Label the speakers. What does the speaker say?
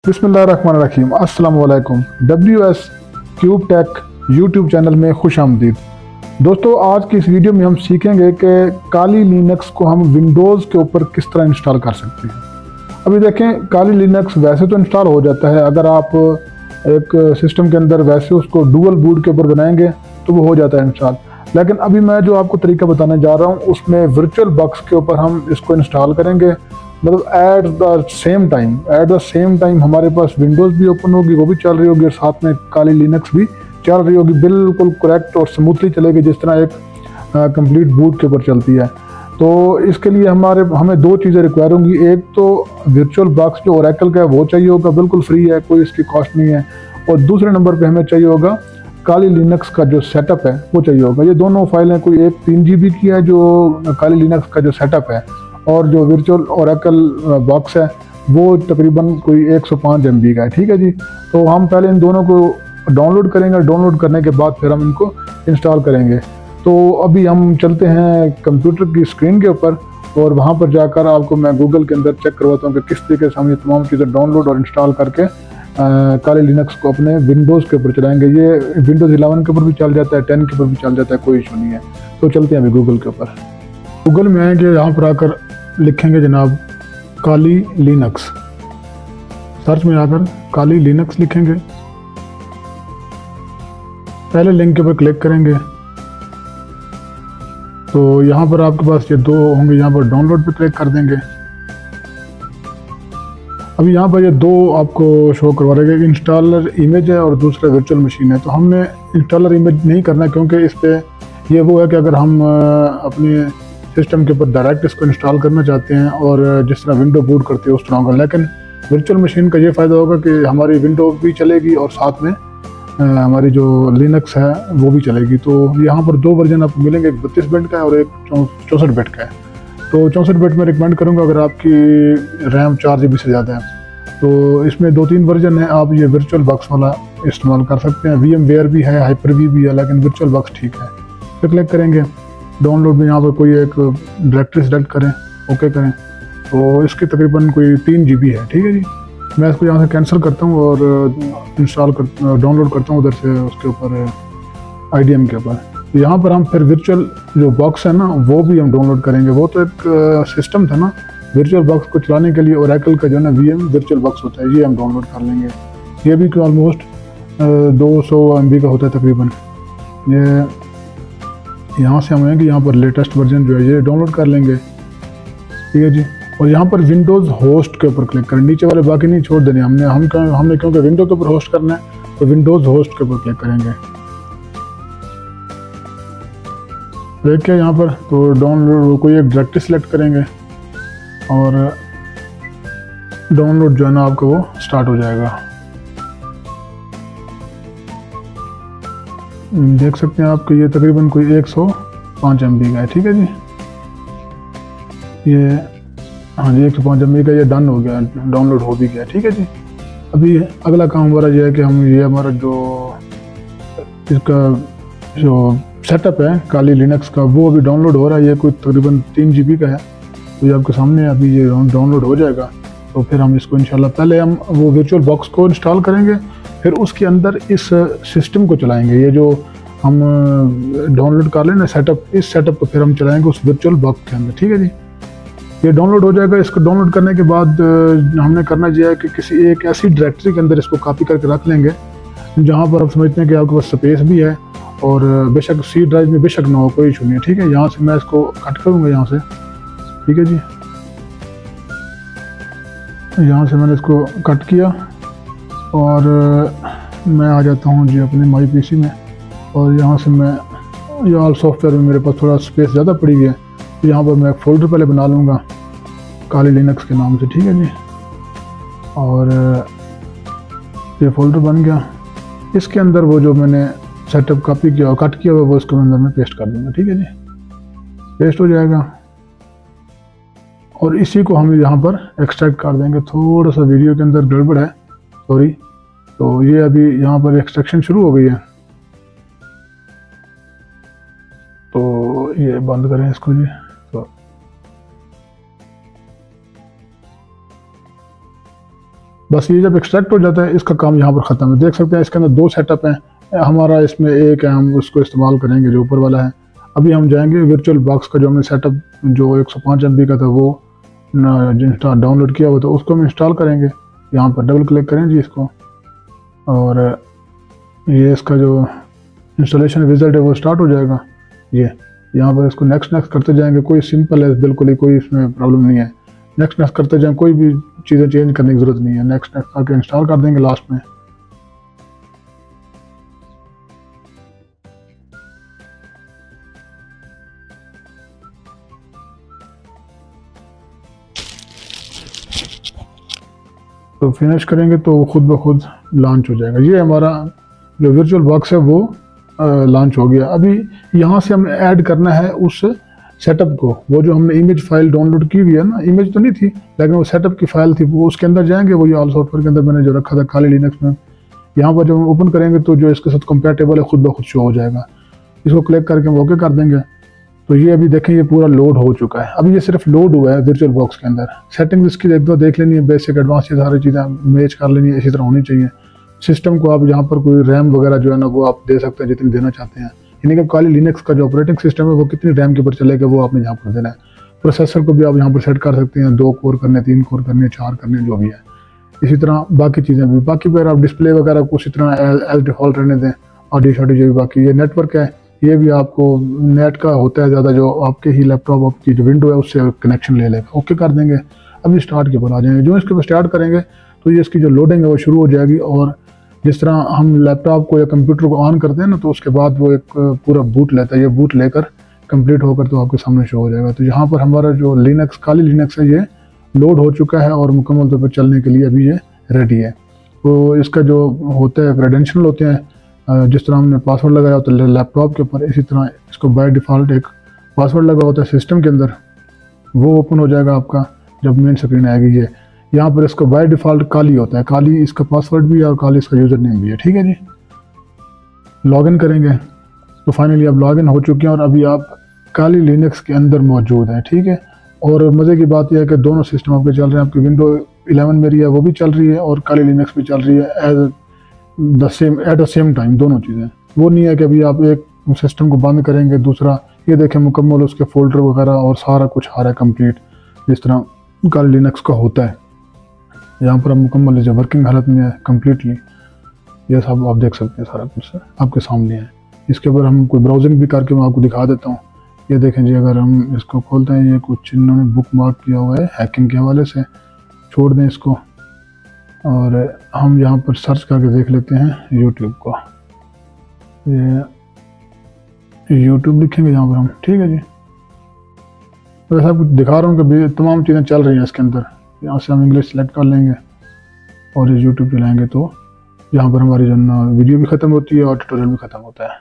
Speaker 1: बिस्मिल्लाहिर्रहमानिर्रहीम। अस्सलाम वालेकुम। WS cube take YouTube channel में खुश आमदीद। दोस्तों, आज की इस वीडियो में हम सीखेंगे कि काली लिनक्स को हम विंडोज़ के ऊपर किस तरह इंस्टॉल कर सकते हैं। अभी देखें, काली लिनक्स वैसे तो इंस्टॉल हो जाता है, अगर आप एक सिस्टम के अंदर वैसे उसको डुअल बूट के ऊपर बनाएंगे तो वो हो जाता है इंस्टॉल। लेकिन अभी मैं जो आपको तरीका बताने जा रहा हूँ उसमें वर्चुअल बॉक्स के ऊपर हम इसको इंस्टॉल करेंगे। मतलब एट द सेम टाइम हमारे पास विंडोज़ भी ओपन होगी, वो भी चल रही होगी, और साथ में काली लिनक्स भी चल रही होगी, बिल्कुल करेक्ट और स्मूथली चलेगी, जिस तरह एक कंप्लीट बूट के ऊपर चलती है। तो इसके लिए हमें दो चीज़ें रिक्वायर होंगी। एक तो वर्चुअल बॉक्स जो ओरेकल का है वो चाहिए होगा, बिल्कुल फ्री है, कोई इसकी कॉस्ट नहीं है। और दूसरे नंबर पे हमें चाहिए होगा काली लिनक्स का जो सेटअप है वो चाहिए होगा। ये दोनों फाइलें, कोई एक 3 GB की है जो काली लिनक्स का जो सेटअप है, और जो वर्चुअल ओरेकल बॉक्स है वो तकरीबन कोई 105 MB का है। ठीक है जी। तो हम पहले इन दोनों को डाउनलोड करेंगे, डाउनलोड करने के बाद फिर हम इनको इंस्टॉल करेंगे। तो अभी हम चलते हैं कंप्यूटर की स्क्रीन के ऊपर, और वहाँ पर जाकर आपको मैं गूगल के अंदर चेक करवाता हूँ कि किस तरीके से हम ये तमाम चीज़ें डाउनलोड और इंस्टॉल करके काली लिनक्स को अपने विंडोज़ के ऊपर चलाएंगे। ये विंडोज़ 11 के ऊपर भी चल जाता है, 10 के ऊपर भी चल जाता है, कोई इशू नहीं है। तो चलते हैं अभी गूगल के ऊपर। गूगल में आएंगे, यहाँ पर आकर लिखेंगे जनाब काली लिनक्स, सर्च में आकर काली लिनक्स लिखेंगे, पहले लिंक के ऊपर क्लिक करेंगे तो यहाँ पर आपके पास ये दो होंगे, यहाँ पर डाउनलोड पे क्लिक कर देंगे। अभी यहाँ पर ये दो आपको शो करवा रहे हैं, इंस्टॉलर इमेज है और दूसरा वर्चुअल मशीन है। तो हमने इंस्टॉलर इमेज नहीं करना, क्योंकि इस पर ये वो है कि अगर हम अपने सिस्टम के ऊपर डायरेक्ट इसको इंस्टॉल करना चाहते हैं और जिस तरह विंडो बूट करते हैं उस तरह होगा। लेकिन वर्चुअल मशीन का ये फ़ायदा होगा कि हमारी विंडो भी चलेगी और साथ में हमारी जो लिनक्स है वो भी चलेगी। तो यहाँ पर दो वर्जन आपको मिलेंगे, एक 32 बिट का है और एक 64 बिट का है। तो 64 बिट में रिकमेंड करूँगा अगर आपकी रैम 4 GB से ज़्यादा है। तो इसमें 2-3 वर्जन है, आप ये वर्चुअल बॉक्स वाला इस्तेमाल कर सकते हैं। VMware भी है, Hyper-V भी है, लेकिन वर्चुअल बॉक्स ठीक है। फिर क्लिक करेंगे डाउनलोड में, यहाँ पर कोई एक डायरेक्टरी सेलेक्ट करें, ओके करें। तो इसकी तकरीबन कोई 3 GB है। ठीक है जी। मैं इसको यहाँ से कैंसिल करता हूँ और डाउनलोड करता हूँ उधर से उसके ऊपर IDM के ऊपर। तो यहाँ पर हम फिर वर्चुअल जो बॉक्स है ना वो भी हम डाउनलोड करेंगे। वो तो एक सिस्टम था ना वर्चुअल बॉक्स को चलाने के लिए, ओरेकल का जो है ना VM वर्चुअल बॉक्स होता है, ये हम डाउनलोड कर लेंगे। ये भी ऑलमोस्ट 200 MB का होता है तकरीबन। ये यहाँ से हम आएंगे, यहाँ पर लेटेस्ट वर्जन जो है ये डाउनलोड कर लेंगे। ठीक है जी। और यहाँ पर विंडोज़ होस्ट के ऊपर क्लिक करें, नीचे वाले बाकी नहीं छोड़ देने हमने क्योंकि विंडो के ऊपर होस्ट करना है, तो विंडोज़ होस्ट के ऊपर क्लिक करेंगे। देखिए यहाँ पर तो डाउनलोड कोई एक डायरेक्टरी सेलेक्ट करेंगे और डाउनलोड जो है ना आपका वो स्टार्ट हो जाएगा। देख सकते हैं आपको ये तकरीबन कोई 105 MB का है। ठीक है जी। ये हाँ जी 105 MB का ये डन हो गया, डाउनलोड हो भी गया। ठीक है जी। अभी अगला काम हमारा ये है कि हम ये हमारा जो इसका जो सेटअप है काली लिनक्स का वो अभी डाउनलोड हो रहा है। ये कोई तकरीबन 3 GB का है। तो ये आपके सामने अभी ये डाउनलोड हो जाएगा। तो फिर हम इसको इंशाल्लाह पहले हम वो वर्चुअल बॉक्स को इंस्टॉल करेंगे, फिर उसके अंदर इस सिस्टम को चलाएंगे। ये जो हम डाउनलोड कर लें ना सेटअप, इस सेटअप को फिर हम चलाएंगे उस वर्चुअल बॉक्स के अंदर। ठीक है जी। ये डाउनलोड हो जाएगा। इसको डाउनलोड करने के बाद हमने करना ये है कि किसी एक ऐसी डायरेक्टरी के अंदर इसको कॉपी करके रख लेंगे जहाँ पर आप समझते हैं कि आपके पास स्पेस भी है, और बेशक C ड्राइव में बेशक ना हो, कोई इशू नहीं है। ठीक है। यहाँ से मैं इसको कट करूँगा यहाँ से। ठीक है जी। यहाँ से मैंने इसको कट किया और मैं आ जाता हूँ जी अपने माई PC में, और यहाँ से मैं ये ऑल सॉफ्टवेयर में मेरे पास थोड़ा स्पेस ज़्यादा पड़ी है। यहाँ पर मैं एक फ़ोल्डर पहले बना लूँगा काली लिनक्स के नाम से। ठीक है जी। और ये फ़ोल्डर बन गया। इसके अंदर वो जो मैंने सेटअप कॉपी किया और कट किया हुआ वो इसके अंदर मैं पेस्ट कर दूँगा। ठीक है जी। पेस्ट हो जाएगा और इसी को हम यहाँ पर एक्सट्रैक्ट कर देंगे। थोड़ा सा वीडियो के अंदर गड़बड़ है, सॉरी। तो ये अभी यहाँ पर एक्सट्रैक्शन शुरू हो गई है, तो ये बंद करें इसको जी। तो बस ये जब एक्सट्रैक्ट हो जाता है इसका काम यहाँ पर ख़त्म है। देख सकते हैं इसके अंदर 2 सेटअप हैं, हमारा इसमें एक है, हम उसको इस्तेमाल करेंगे जो ऊपर वाला है। अभी हम जाएंगे वर्चुअल बॉक्स का जो हमने सेटअप जो 105 MB का था वो डाउनलोड किया हुआ था, उसको हम इंस्टॉल करेंगे। यहाँ पर डबल क्लिक करें जी इसको, और ये इसका जो इंस्टॉलेशन विज़ार्ड है वो स्टार्ट हो जाएगा। ये यहाँ पर इसको नेक्स्ट करते जाएंगे। कोई सिंपल है बिल्कुल ही, कोई इसमें प्रॉब्लम नहीं है। नेक्स्ट करते जाएं, कोई भी चीज़ें चेंज करने की ज़रूरत नहीं है। नेक्स्ट करके इंस्टॉल कर देंगे लास्ट में। तो फिनिश करेंगे तो खुद ब खुद लॉन्च हो जाएगा। ये हमारा जो वर्चुअल बॉक्स है वो लॉन्च हो गया। अभी यहाँ से हमें ऐड करना है उस सेटअप को, वो जो हमने इमेज फाइल डाउनलोड की हुई है ना, इमेज तो नहीं थी लेकिन वो सेटअप की फाइल थी, वो उसके अंदर जाएंगे। वो ये ऑल सॉफ्टवेयर के अंदर मैंने जो रखा था काली लिनक्स में, यहाँ पर जब हम ओपन करेंगे तो जो इसके साथ कंपैटिबल है खुद ब खुद शो हो जाएगा। इसको क्लिक करके हम ओके कर देंगे। तो ये अभी देखें ये पूरा लोड हो चुका है। अभी ये सिर्फ लोड हुआ है वर्चुअल बॉक्स के अंदर। सेटिंग्स इसकी एक दो देख लेनी है, बेसिक एडवांस ये सारी चीज़ें मैच कर लेनी है, इसी तरह होनी चाहिए। सिस्टम को आप यहाँ पर कोई रैम वगैरह जो है ना वो आप दे सकते हैं जितनी देना चाहते हैं, यानी कि काली लिनक्स का जो ऑपरेटिंग सिस्टम है वो कितनी रैम के ऊपर चलेगा वो आपने यहाँ पर देना है। प्रोसेसर को भी आप यहाँ पर सेट कर सकते हैं, 2 कोर करने, 3 कोर करने, 4 करने, जो भी है। इसी तरह बाकी चीज़ें भी, बाकी पर आप डिस्प्ले वगैरह को उसी तरह एज डिफ़ॉल्ट रहने दें। ऑडियो शॉडियो जो भी बाकी ये नेटवर्क है ये भी आपको नेट का होता है ज़्यादा, जो आपके ही लैपटॉप आपकी जो विंडो है उससे कनेक्शन ले लेगा। ओके कर देंगे। अभी स्टार्ट के ऊपर आ जाएंगे। जो इसके ऊपर स्टार्ट करेंगे तो ये इसकी जो लोडिंग है वो शुरू हो जाएगी, और जिस तरह हम लैपटॉप को या कंप्यूटर को ऑन करते हैं ना तो उसके बाद वो एक पूरा बूट लेता है। ये बूट लेकर कंप्लीट होकर तो आपके सामने शो हो जाएगा। तो यहाँ पर हमारा जो लिनक्स काली लिनक्स है ये लोड हो चुका है और मुकम्मल तौर पर चलने के लिए अभी ये रेडी है। तो इसका जो होता है क्रेडेंशियल होते हैं, जिस तरह हमने पासवर्ड लगाया होता है लैपटॉप के ऊपर, इसी तरह इसको बाय डिफ़ॉल्ट एक पासवर्ड लगा होता है सिस्टम के अंदर, वो ओपन हो जाएगा आपका जब मेन स्क्रीन आएगी। ये यहाँ पर इसको बाय डिफ़ॉल्ट काली होता है, काली इसका पासवर्ड भी है और काली इसका यूज़र नेम भी है। ठीक है जी, लॉगिन करेंगे तो फाइनली अब लॉगिन हो चुके हैं और अभी आप काली लिनक्स के अंदर मौजूद हैं। ठीक है, और मज़े की बात यह है कि दोनों सिस्टम आपके चल रहे हैं। आपकी विंडो 11 मेरी है वो भी चल रही है और काली लिनक्स भी चल रही है एट द सेम टाइम, दोनों चीज़ें। वो नहीं है कि अभी आप एक सिस्टम को बंद करेंगे दूसरा, ये देखें मुकम्मल उसके फोल्डर वगैरह और सारा कुछ आ रहा है कंप्लीट, जिस तरह काली लिनक्स का होता है। यहाँ पर आप मुकम्मल जो वर्किंग हालत में है कम्प्लीटली, ये सब आप देख सकते हैं, सारा कुछ आपके सामने है। इसके ऊपर हम कोई ब्राउजिंग भी करके मैं आपको दिखा देता हूँ। ये देखें जी, अगर हम इसको खोलते हैं, ये कुछ इन्होंने बुक मार्क किया हुआ है हैकिंग के हवाले से, छोड़ दें इसको और हम यहाँ पर सर्च करके देख लेते हैं यूट्यूब को। ये यूट्यूब लिखेंगे यहाँ पर हम। ठीक है जी, वैसे आपको दिखा रहा हूँ कि तमाम चीज़ें चल रही हैं इसके अंदर। यहाँ से हम इंग्लिश सेलेक्ट कर लेंगे और ये यूट्यूब चलाएँगे तो यहाँ पर हमारी जो वीडियो भी ख़त्म होती है और ट्यूटोरियल भी ख़त्म होता है।